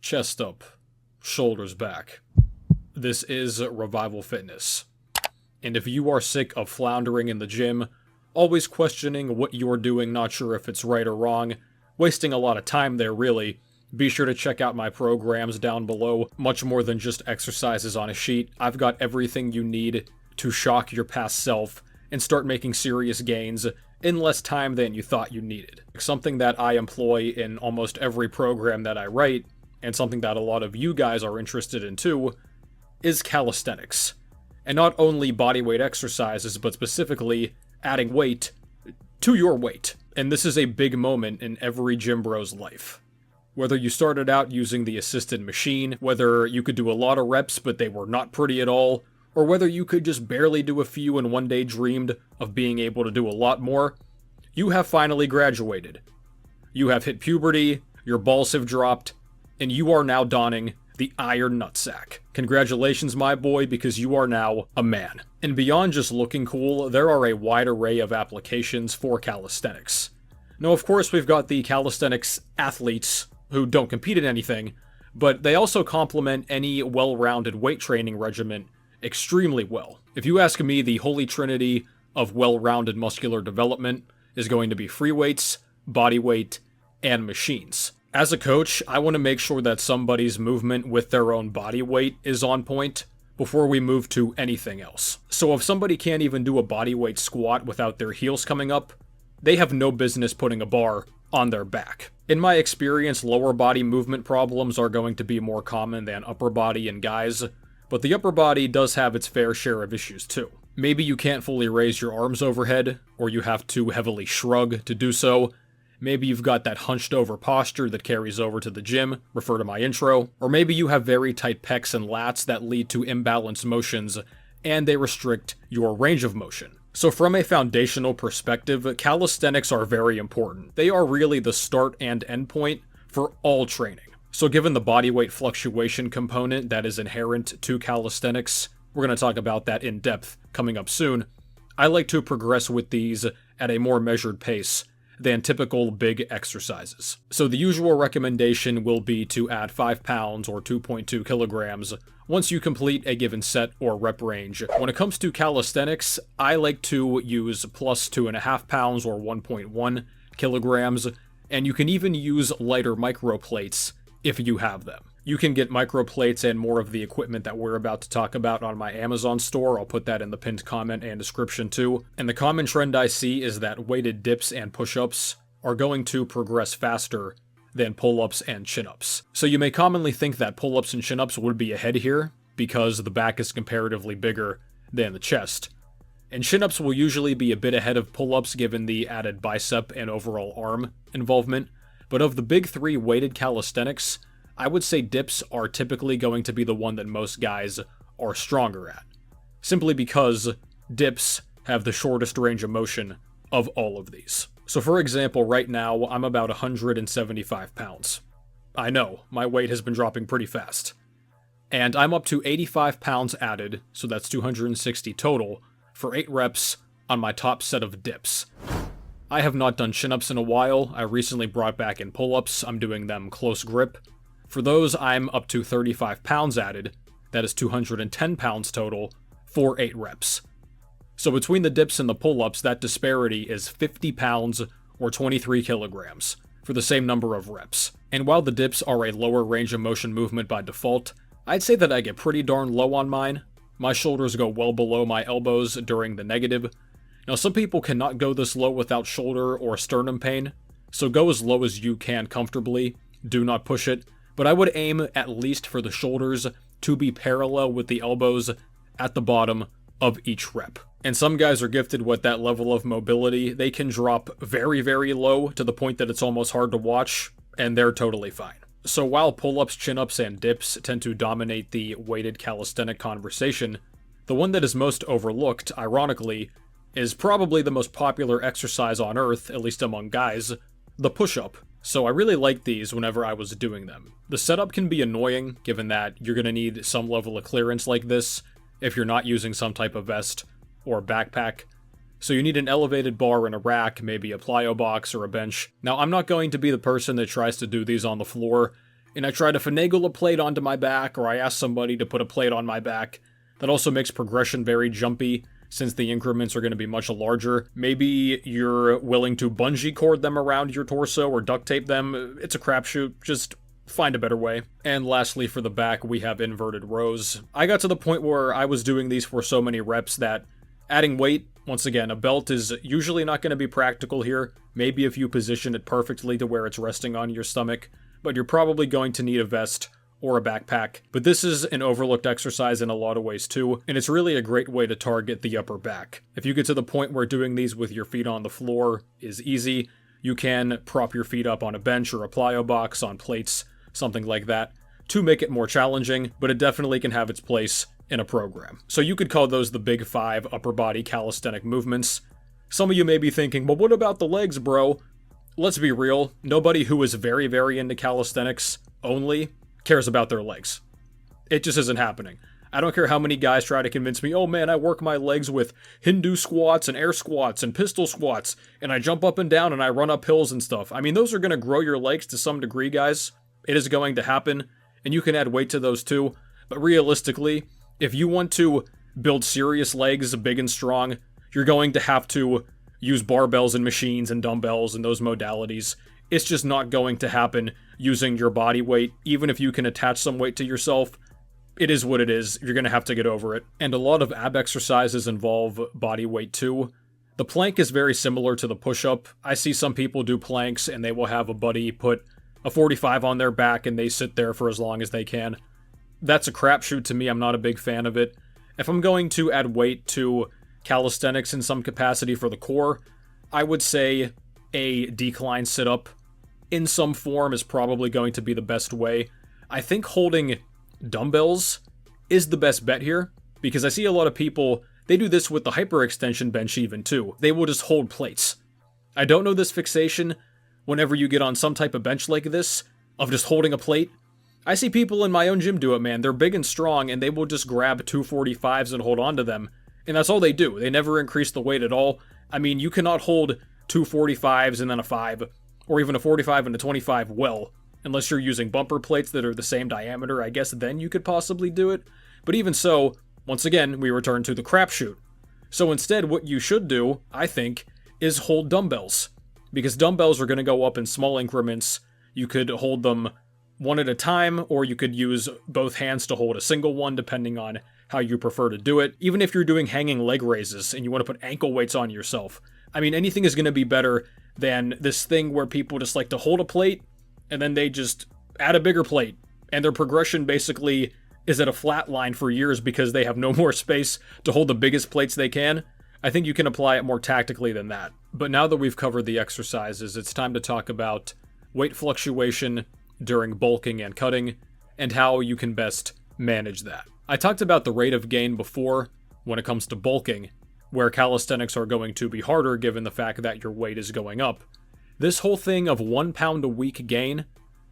Chest up, shoulders back. This is Revival Fitness. And if you are sick of floundering in the gym, always questioning what you're doing, not sure if it's right or wrong, wasting a lot of time there really, be sure to check out my programs down below. Much more than just exercises on a sheet. I've got everything you need to shock your past self and start making serious gains in less time than you thought you needed. Something that I employ in almost every program that I write, and something that a lot of you guys are interested in too, is calisthenics. And not only bodyweight exercises, but specifically adding weight to your weight. And this is a big moment in every gym bro's life. Whether you started out using the assisted machine, whether you could do a lot of reps but they were not pretty at all, or whether you could just barely do a few and one day dreamed of being able to do a lot more, you have finally graduated. You have hit puberty, your balls have dropped, and you are now donning the iron nutsack. Congratulations, my boy, because you are now a man. And beyond just looking cool, there are a wide array of applications for calisthenics. Now, of course, we've got the calisthenics athletes who don't compete in anything, but they also complement any well-rounded weight training regimen extremely well. If you ask me, the holy trinity of well-rounded muscular development is going to be free weights, body weight, and machines. As a coach, I want to make sure that somebody's movement with their own body weight is on point before we move to anything else. So if somebody can't even do a body weight squat without their heels coming up, they have no business putting a bar on their back. In my experience, lower body movement problems are going to be more common than upper body in guys, but the upper body does have its fair share of issues too. Maybe you can't fully raise your arms overhead, or you have to heavily shrug to do so. Maybe you've got that hunched over posture that carries over to the gym, refer to my intro, or maybe you have very tight pecs and lats that lead to imbalanced motions, and they restrict your range of motion. So from a foundational perspective, calisthenics are very important. They are really the start and end point for all training. So given the body weight fluctuation component that is inherent to calisthenics, we're going to talk about that in depth coming up soon, I like to progress with these at a more measured pace than typical big exercises. So the usual recommendation will be to add 5 pounds or 2.2 kilograms once you complete a given set or rep range. When it comes to calisthenics, I like to use plus 2.5 pounds or 1.1 kilograms, and you can even use lighter micro plates if you have them. You can get micro plates and more of the equipment that we're about to talk about on my Amazon store. I'll put that in the pinned comment and description too. And the common trend I see is that weighted dips and push-ups are going to progress faster than pull-ups and chin-ups. So you may commonly think that pull-ups and chin-ups would be ahead here because the back is comparatively bigger than the chest. And chin-ups will usually be a bit ahead of pull-ups given the added bicep and overall arm involvement. But of the big three weighted calisthenics, I would say dips are typically going to be the one that most guys are stronger at. Simply because dips have the shortest range of motion of all of these. So for example, right now, I'm about 175 pounds. I know, my weight has been dropping pretty fast. And I'm up to 85 pounds added, so that's 260 total, for 8 reps on my top set of dips. I have not done chin-ups in a while. I recently brought back in pull-ups. I'm doing them close grip. For those, I'm up to 35 pounds added. That is 210 pounds total for 8 reps. So between the dips and the pull-ups, that disparity is 50 pounds or 23 kilograms for the same number of reps. And while the dips are a lower range of motion movement by default, I'd say that I get pretty darn low on mine. My shoulders go well below my elbows during the negative. Now some people cannot go this low without shoulder or sternum pain, so go as low as you can comfortably. Do not push it. But I would aim at least for the shoulders to be parallel with the elbows at the bottom of each rep. And some guys are gifted with that level of mobility. They can drop very, very low to the point that it's almost hard to watch, and they're totally fine. So while pull-ups, chin-ups, and dips tend to dominate the weighted calisthenic conversation, the one that is most overlooked, ironically, is probably the most popular exercise on earth, at least among guys, the push-up. So I really like these whenever I was doing them. The setup can be annoying, given that you're going to need some level of clearance like this if you're not using some type of vest or backpack. So you need an elevated bar and a rack, maybe a plyo box or a bench. Now I'm not going to be the person that tries to do these on the floor, and I try to finagle a plate onto my back, or I ask somebody to put a plate on my back, that also makes progression very jumpy, since the increments are going to be much larger. Maybe you're willing to bungee cord them around your torso or duct tape them. It's a crapshoot. Just find a better way. And lastly, for the back, we have inverted rows. I got to the point where I was doing these for so many reps that adding weight, once again, a belt is usually not going to be practical here. Maybe if you position it perfectly to where it's resting on your stomach, but you're probably going to need a vest or a backpack. But this is an overlooked exercise in a lot of ways too, and it's really a great way to target the upper back. If you get to the point where doing these with your feet on the floor is easy, you can prop your feet up on a bench or a plyo box on plates, something like that, to make it more challenging, but it definitely can have its place in a program. So you could call those the big 5 upper body calisthenic movements. Some of you may be thinking, but what about the legs, bro? Let's be real, nobody who is very, very into calisthenics only cares about their legs. It just isn't happening. I don't care how many guys try to convince me, oh man, I work my legs with Hindu squats and air squats and pistol squats, and I jump up and down and I run up hills and stuff. I mean, those are going to grow your legs to some degree, guys. It is going to happen, and you can add weight to those too. But realistically, if you want to build serious legs, big and strong, you're going to have to use barbells and machines and dumbbells and those modalities. It's just not going to happen using your body weight. Even if you can attach some weight to yourself, it is what it is. You're going to have to get over it. And a lot of ab exercises involve body weight too. The plank is very similar to the push-up. I see some people do planks and they will have a buddy put a 45 on their back and they sit there for as long as they can. That's a crapshoot to me. I'm not a big fan of it. If I'm going to add weight to calisthenics in some capacity for the core, I would say a decline sit-up in some form is probably going to be the best way. I think holding dumbbells is the best bet here, because I see a lot of people, they do this with the hyperextension bench even too. They will just hold plates. I don't know this fixation whenever you get on some type of bench like this, of just holding a plate. I see people in my own gym do it, man. They're big and strong, and they will just grab 245s and hold on to them. And that's all they do. They never increase the weight at all. I mean, you cannot hold 245s and then a 5, or even a 45 and a 25 well, unless you're using bumper plates that are the same diameter. I guess then you could possibly do it. But even so, once again, we return to the crapshoot. So instead, what you should do, I think, is hold dumbbells. Because dumbbells are going to go up in small increments. You could hold them one at a time, or you could use both hands to hold a single one, depending on how you prefer to do it. Even if you're doing hanging leg raises and you want to put ankle weights on yourself. I mean, anything is going to be better than this thing where people just like to hold a plate and then they just add a bigger plate. And their progression basically is at a flat line for years because they have no more space to hold the biggest plates they can. I think you can apply it more tactically than that. But now that we've covered the exercises, it's time to talk about weight fluctuation during bulking and cutting, and how you can best manage that. I talked about the rate of gain before when it comes to bulking, where calisthenics are going to be harder given the fact that your weight is going up. This whole thing of 1 pound a week gain,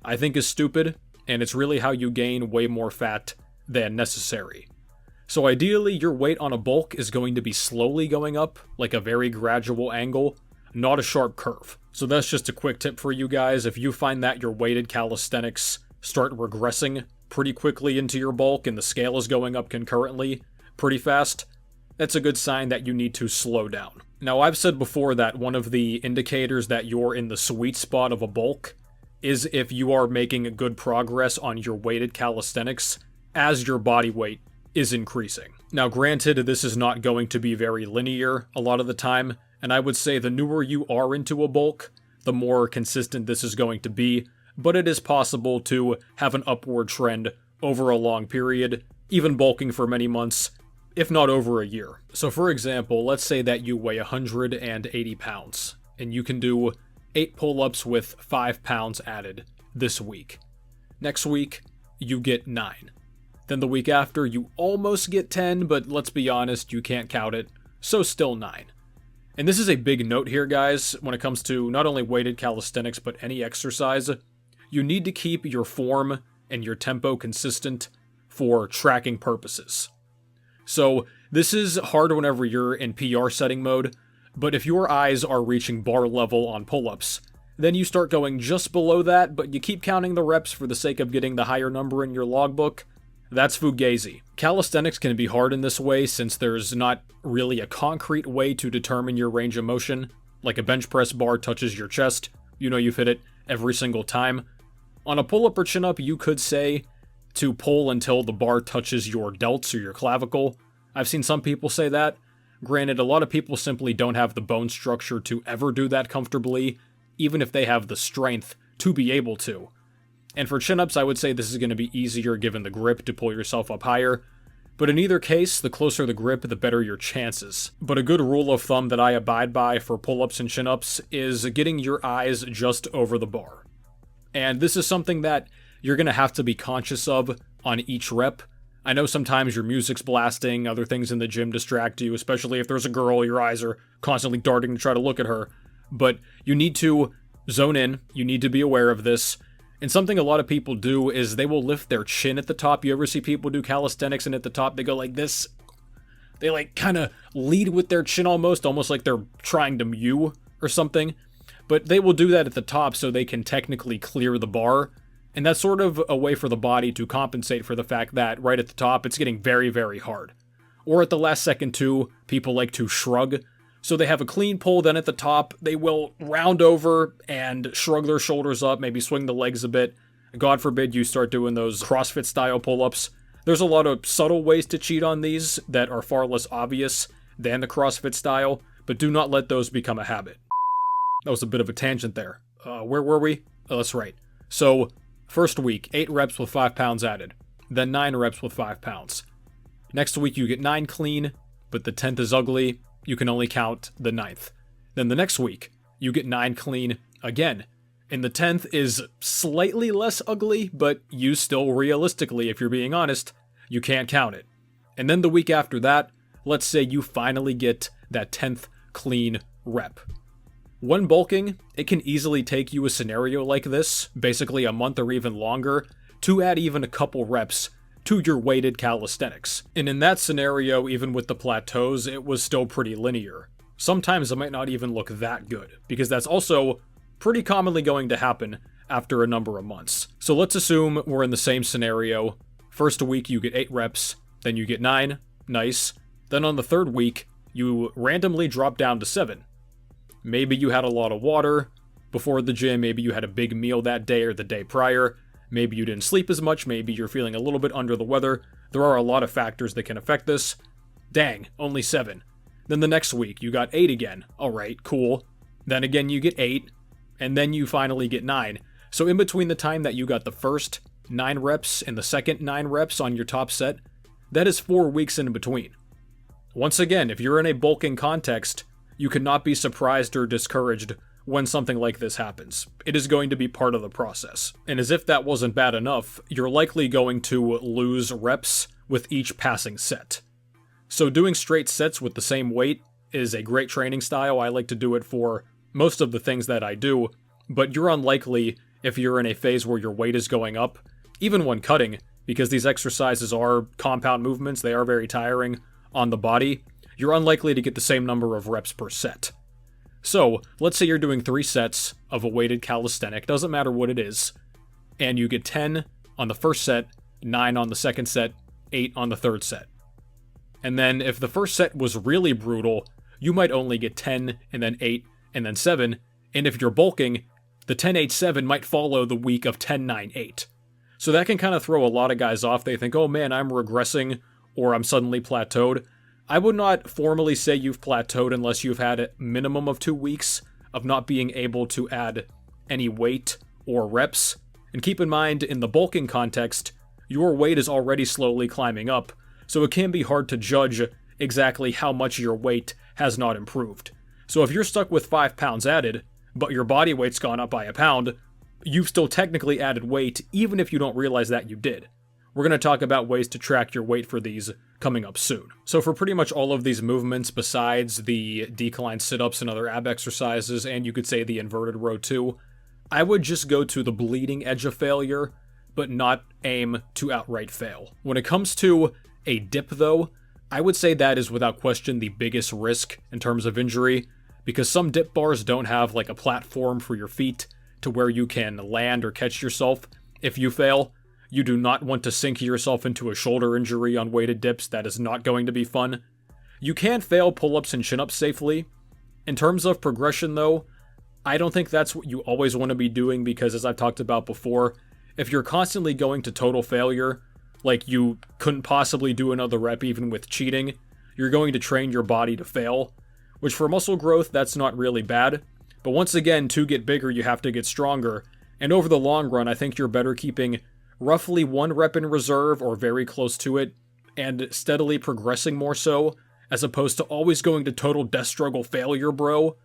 I think is stupid, and it's really how you gain way more fat than necessary. So ideally, your weight on a bulk is going to be slowly going up, like a very gradual angle, not a sharp curve. So that's just a quick tip for you guys. If you find that your weighted calisthenics start regressing pretty quickly into your bulk and the scale is going up concurrently pretty fast, that's a good sign that you need to slow down. Now, I've said before that one of the indicators that you're in the sweet spot of a bulk is if you are making good progress on your weighted calisthenics as your body weight is increasing. Now, granted, this is not going to be very linear a lot of the time, and I would say the newer you are into a bulk, the more consistent this is going to be, but it is possible to have an upward trend over a long period, even bulking for many months, if not over a year. So for example, let's say that you weigh 180 pounds, and you can do 8 pull-ups with 5 pounds added this week. Next week, you get 9. Then the week after, you almost get 10, but let's be honest, you can't count it, so still 9. And this is a big note here, guys, when it comes to not only weighted calisthenics, but any exercise. You need to keep your form and your tempo consistent for tracking purposes. So this is hard whenever you're in PR setting mode, but if your eyes are reaching bar level on pull-ups, Then you start going just below that, but you keep counting the reps for the sake of getting the higher number in your logbook. That's fugazi. Calisthenics can be hard in this way since there's not really a concrete way to determine your range of motion. Like a bench press bar touches your chest, you know you've hit it every single time. On a pull-up or chin-up, you could say to pull until the bar touches your delts or your clavicle. I've seen some people say that. Granted, a lot of people simply don't have the bone structure to ever do that comfortably, even if they have the strength to be able to. And for chin-ups, I would say this is going to be easier given the grip to pull yourself up higher. But in either case, the closer the grip, the better your chances. But a good rule of thumb that I abide by for pull-ups and chin-ups is getting your eyes just over the bar. And this is something that you're going to have to be conscious of on each rep. I know sometimes your music's blasting, other things in the gym distract you, especially if there's a girl, your eyes are constantly darting to try to look at her. But you need to zone in, you need to be aware of this. And something a lot of people do is they will lift their chin at the top. You ever see people do calisthenics and at the top they go like this? They like kind of lead with their chin almost like they're trying to mew or something. But they will do that at the top so they can technically clear the bar. And that's sort of a way for the body to compensate for the fact that right at the top it's getting very, very hard. Or at the last second too, people like to shrug. So they have a clean pull, then at the top, they will round over and shrug their shoulders up, maybe swing the legs a bit. God forbid you start doing those CrossFit style pull-ups. There's a lot of subtle ways to cheat on these that are far less obvious than the CrossFit style, but do not let those become a habit. That was a bit of a tangent there. Where were we? Oh, that's right. So, first week, 8 reps with 5 pounds added. Then 9 reps with 5 pounds. Next week you get 9 clean, but the 10th is ugly. You can only count the 9th. Then the next week, you get 9 clean again. And the 10th is slightly less ugly, but you still realistically, if you're being honest, you can't count it. And then the week after that, let's say you finally get that 10th clean rep. When bulking, it can easily take you a scenario like this, basically a month or even longer, to add even a couple reps to your weighted calisthenics. And in that scenario, even with the plateaus, it was still pretty linear. Sometimes it might not even look that good, because that's also pretty commonly going to happen after a number of months. So let's assume we're in the same scenario. First week you get 8 reps, then you get 9, nice. Then on the third week, you randomly drop down to 7. Maybe you had a lot of water before the gym, maybe you had a big meal that day or the day prior, maybe you didn't sleep as much, maybe you're feeling a little bit under the weather. There are a lot of factors that can affect this. Dang, only 7. Then the next week, you got 8 again. Alright, cool. Then again you get 8, and then you finally get 9. So in between the time that you got the first 9 reps and the second 9 reps on your top set, that is 4 weeks in between. Once again, if you're in a bulking context, you cannot be surprised or discouraged when something like this happens. It is going to be part of the process. And as if that wasn't bad enough, you're likely going to lose reps with each passing set. So doing straight sets with the same weight is a great training style. I like to do it for most of the things that I do, but you're unlikely if you're in a phase where your weight is going up, even when cutting, because these exercises are compound movements, they are very tiring on the body, you're unlikely to get the same number of reps per set. So, let's say you're doing 3 sets of a weighted calisthenic, doesn't matter what it is, and you get 10 on the first set, 9 on the second set, 8 on the third set. And then if the first set was really brutal, you might only get 10, and then 8, and then 7, and if you're bulking, the 10-8-7 might follow the week of 10-9-8. So that can kind of throw a lot of guys off. They think, oh man, I'm regressing, or I'm suddenly plateaued. I would not formally say you've plateaued unless you've had a minimum of 2 weeks of not being able to add any weight or reps. And keep in mind, in the bulking context, your weight is already slowly climbing up, so it can be hard to judge exactly how much your weight has not improved. So if you're stuck with 5 pounds added, but your body weight's gone up by a pound, you've still technically added weight, even if you don't realize that you did. We're going to talk about ways to track your weight for these coming up soon. So for pretty much all of these movements, besides the decline sit-ups and other ab exercises, and you could say the inverted row too, I would just go to the bleeding edge of failure, but not aim to outright fail. When it comes to a dip though, I would say that is without question the biggest risk in terms of injury. because some dip bars don't have like a platform for your feet to where you can land or catch yourself if you fail. You do not want to sink yourself into a shoulder injury on weighted dips. That is not going to be fun. You can fail pull-ups and chin-ups safely. In terms of progression though, I don't think that's what you always want to be doing, because as I've talked about before, if you're constantly going to total failure, like you couldn't possibly do another rep even with cheating, you're going to train your body to fail, which for muscle growth, that's not really bad. But once again, to get bigger, you have to get stronger. And over the long run, I think you're better keeping roughly 1 rep in reserve or very close to it, and steadily progressing more so, as opposed to always going to total death struggle failure, bro,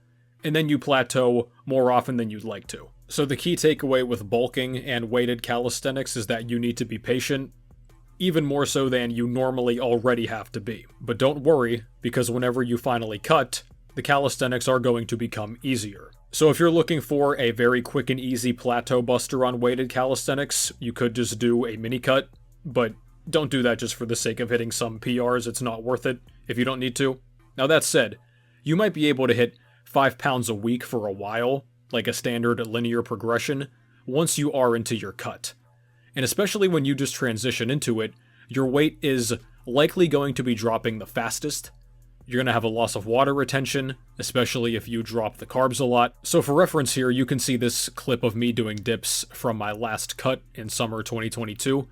and then you plateau more often than you'd like to. So the key takeaway with bulking and weighted calisthenics is that you need to be patient, even more so than you normally already have to be. But don't worry, because whenever you finally cut, the calisthenics are going to become easier. So if you're looking for a very quick and easy plateau buster on weighted calisthenics, you could just do a mini cut, but don't do that just for the sake of hitting some PRs. It's not worth it if you don't need to. Now that said, you might be able to hit 5 pounds a week for a while, like a standard linear progression, once you are into your cut. And especially when you just transition into it, your weight is likely going to be dropping the fastest. You're going to have a loss of water retention, especially if you drop the carbs a lot. So for reference here, you can see this clip of me doing dips from my last cut in summer 2022.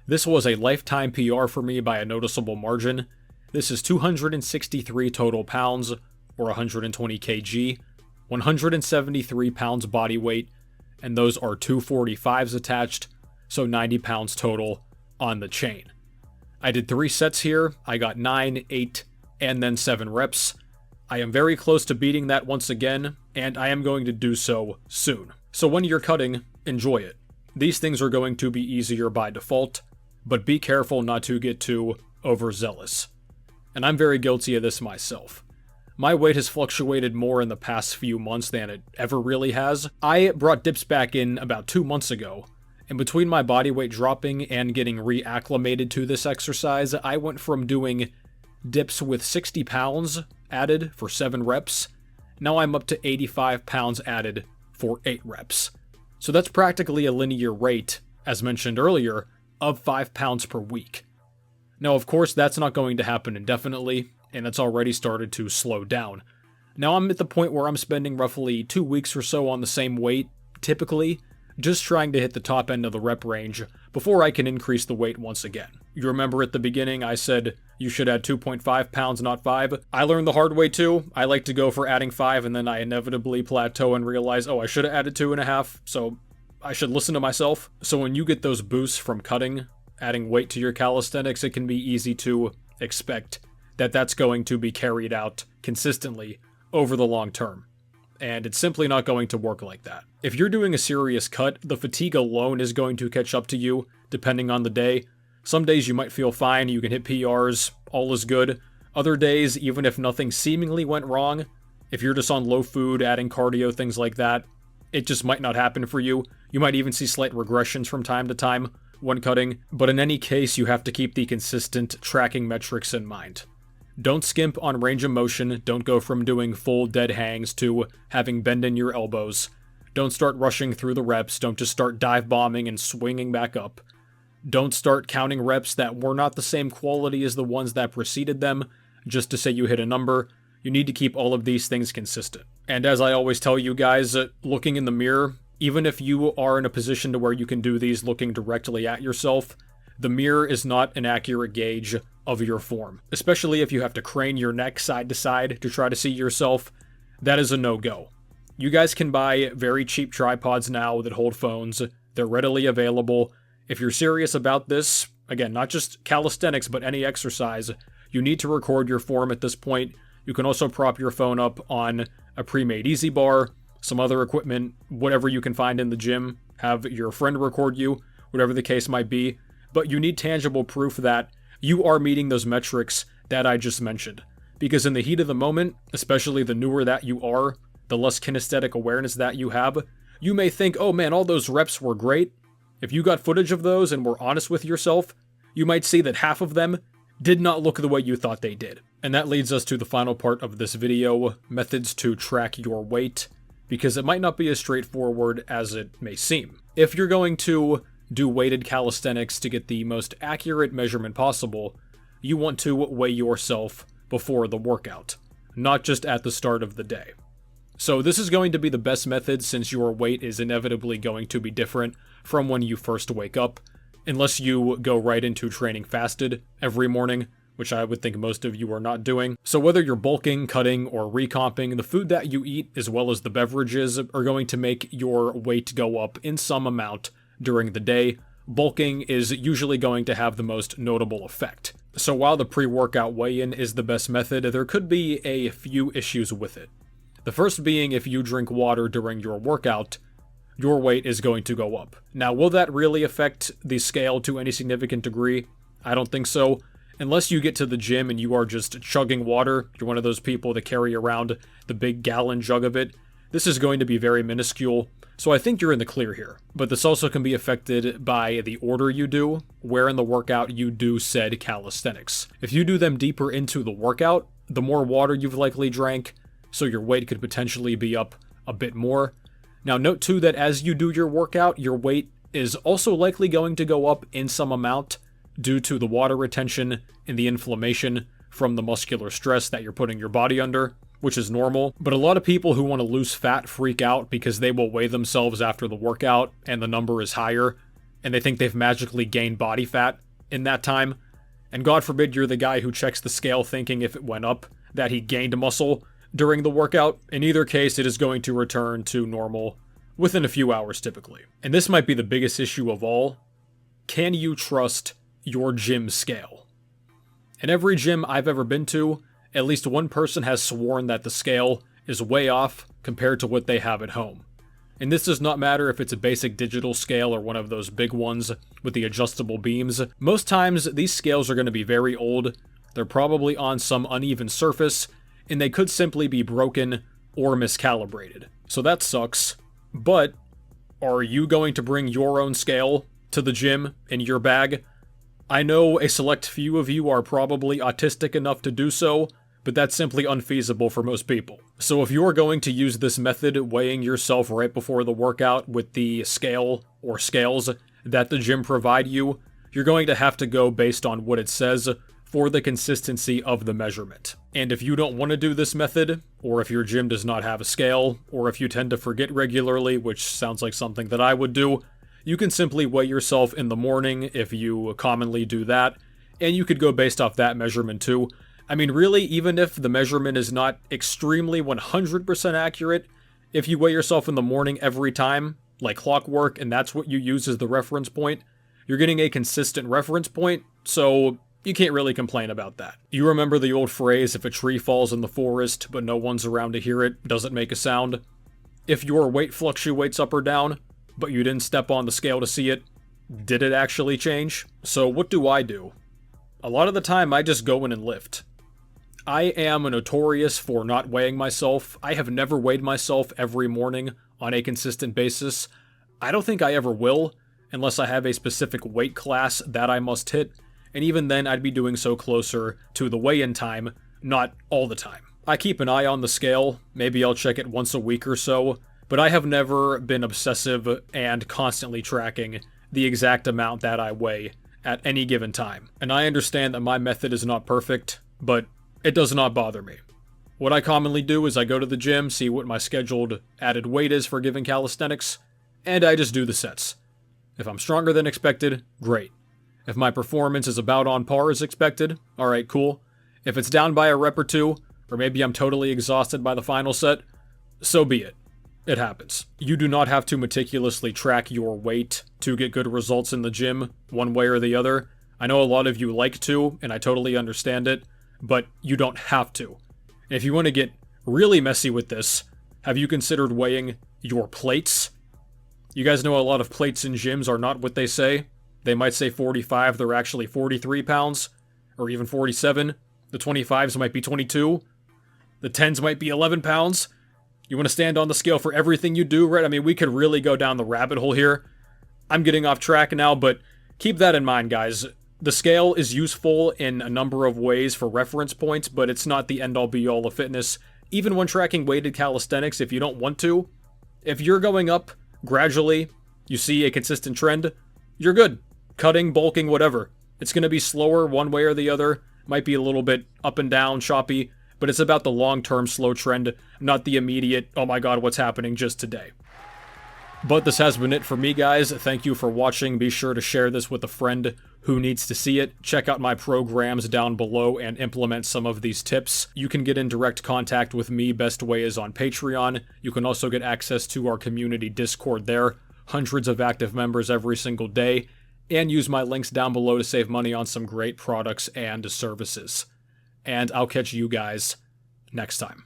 This was a lifetime PR for me by a noticeable margin. This is 263 total pounds, or 120 kg, 173 pounds body weight, and those are 245s attached, so 90 pounds total on the chain. I did 3 sets here. I got 9, 8, and then 7 reps. I am very close to beating that once again, and I am going to do so soon. So when you're cutting, enjoy it. These things are going to be easier by default, but be careful not to get too overzealous. And I'm very guilty of this myself. My weight has fluctuated more in the past few months than it ever really has. I brought dips back in about 2 months ago, and between my body weight dropping and getting reacclimated to this exercise, I went from doing dips with 60 pounds added for 7 reps. Now I'm up to 85 pounds added for 8 reps. So that's practically a linear rate, as mentioned earlier, of 5 pounds per week. Now, of course, that's not going to happen indefinitely, and it's already started to slow down. Now I'm at the point where I'm spending roughly 2 weeks or so on the same weight, typically, just trying to hit the top end of the rep range before I can increase the weight once again. You remember at the beginning I said you should add 2.5 pounds, not 5. I learned the hard way too. I like to go for adding 5 and then I inevitably plateau and realize, oh, I should have added 2.5, so I should listen to myself. So when you get those boosts from cutting, adding weight to your calisthenics, it can be easy to expect that that's going to be carried out consistently over the long term. And it's simply not going to work like that. If you're doing a serious cut, the fatigue alone is going to catch up to you, depending on the day. Some days you might feel fine, you can hit PRs, all is good. Other days, even if nothing seemingly went wrong, if you're just on low food, adding cardio, things like that, it just might not happen for you. You might even see slight regressions from time to time when cutting, but in any case, you have to keep the consistent tracking metrics in mind. Don't skimp on range of motion, don't go from doing full dead hangs to having bend in your elbows. Don't start rushing through the reps, don't just start dive bombing and swinging back up. Don't start counting reps that were not the same quality as the ones that preceded them, just to say you hit a number. You need to keep all of these things consistent. And as I always tell you guys, looking in the mirror, even if you are in a position to where you can do these looking directly at yourself, the mirror is not an accurate gauge of your form. Especially if you have to crane your neck side to side to try to see yourself, that is a no-go. You guys can buy very cheap tripods now that hold phones. They're readily available. If you're serious about this, again, not just calisthenics, but any exercise, you need to record your form at this point. You can also prop your phone up on a pre-made easy bar, some other equipment, whatever you can find in the gym. Have your friend record you, whatever the case might be. But you need tangible proof that you are meeting those metrics that I just mentioned. Because in the heat of the moment, especially the newer that you are, the less kinesthetic awareness that you have, you may think, oh man, all those reps were great. If you got footage of those and were honest with yourself, you might see that half of them did not look the way you thought they did. And that leads us to the final part of this video, methods to track your weight, because it might not be as straightforward as it may seem. If you're going to do weighted calisthenics to get the most accurate measurement possible, you want to weigh yourself before the workout, not just at the start of the day. So this is going to be the best method since your weight is inevitably going to be different from when you first wake up, unless you go right into training fasted every morning, which I would think most of you are not doing. So whether you're bulking, cutting, or recomping, the food that you eat as well as the beverages are going to make your weight go up in some amount during the day. Bulking is usually going to have the most notable effect. So while the pre-workout weigh-in is the best method, there could be a few issues with it. The first being if you drink water during your workout, your weight is going to go up. Now, will that really affect the scale to any significant degree? I don't think so. Unless you get to the gym and you are just chugging water, you're one of those people that carry around the big gallon jug of it, this is going to be very minuscule, so I think you're in the clear here. But this also can be affected by the order you do, where in the workout you do said calisthenics. If you do them deeper into the workout, the more water you've likely drank, so your weight could potentially be up a bit more. Now note too that as you do your workout, your weight is also likely going to go up in some amount due to the water retention and the inflammation from the muscular stress that you're putting your body under, which is normal. But a lot of people who want to lose fat freak out because they will weigh themselves after the workout and the number is higher, and they think they've magically gained body fat in that time. And God forbid you're the guy who checks the scale thinking if it went up that he gained muscle during the workout. In either case, it is going to return to normal within a few hours typically. And this might be the biggest issue of all. Can you trust your gym scale? In every gym I've ever been to, at least one person has sworn that the scale is way off compared to what they have at home. And this does not matter if it's a basic digital scale or one of those big ones with the adjustable beams. Most times, these scales are going to be very old, they're probably on some uneven surface, and they could simply be broken or miscalibrated. So that sucks. But are you going to bring your own scale to the gym in your bag? I know a select few of you are probably autistic enough to do so, but that's simply unfeasible for most people. So if you're going to use this method, weighing yourself right before the workout with the scale or scales that the gym provide you, you're going to have to go based on what it says for the consistency of the measurement. And if you don't want to do this method, or if your gym does not have a scale, or if you tend to forget regularly, which sounds like something that I would do, you can simply weigh yourself in the morning if you commonly do that, and you could go based off that measurement too. I mean, really, even if the measurement is not extremely 100% accurate, if you weigh yourself in the morning every time, like clockwork, and that's what you use as the reference point, you're getting a consistent reference point, so you can't really complain about that. You remember the old phrase, if a tree falls in the forest but no one's around to hear it, does it make a sound? If your weight fluctuates up or down, but you didn't step on the scale to see it, did it actually change? So what do? A lot of the time I just go in and lift. I am notorious for not weighing myself. I have never weighed myself every morning on a consistent basis. I don't think I ever will, unless I have a specific weight class that I must hit, and even then I'd be doing so closer to the weigh-in time, not all the time. I keep an eye on the scale, maybe I'll check it once a week or so, but I have never been obsessive and constantly tracking the exact amount that I weigh at any given time. And I understand that my method is not perfect, but it does not bother me. What I commonly do is I go to the gym, see what my scheduled added weight is for given calisthenics, and I just do the sets. If I'm stronger than expected, great. If my performance is about on par as expected, alright, cool. If it's down by a rep or two, or maybe I'm totally exhausted by the final set, so be it. It happens. You do not have to meticulously track your weight to get good results in the gym, one way or the other. I know a lot of you like to, and I totally understand it, but you don't have to. And if you want to get really messy with this, have you considered weighing your plates? You guys know a lot of plates in gyms are not what they say. They might say 45, they're actually 43 pounds, or even 47. The 25s might be 22. The 10s might be 11 pounds. You want to stand on the scale for everything you do, right? I mean, we could really go down the rabbit hole here. I'm getting off track now, but keep that in mind, guys. The scale is useful in a number of ways for reference points, but it's not the end-all be-all of fitness. Even when tracking weighted calisthenics, if you don't want to, if you're going up gradually, you see a consistent trend, you're good. Cutting, bulking, whatever. It's going to be slower one way or the other. Might be a little bit up and down, choppy, but it's about the long-term slow trend, not the immediate, oh my god, what's happening just today. But this has been it for me, guys. Thank you for watching. Be sure to share this with a friend who needs to see it. Check out my programs down below and implement some of these tips. You can get in direct contact with me. Best way is on Patreon. You can also get access to our community Discord there. Hundreds of active members every single day. And use my links down below to save money on some great products and services. And I'll catch you guys next time.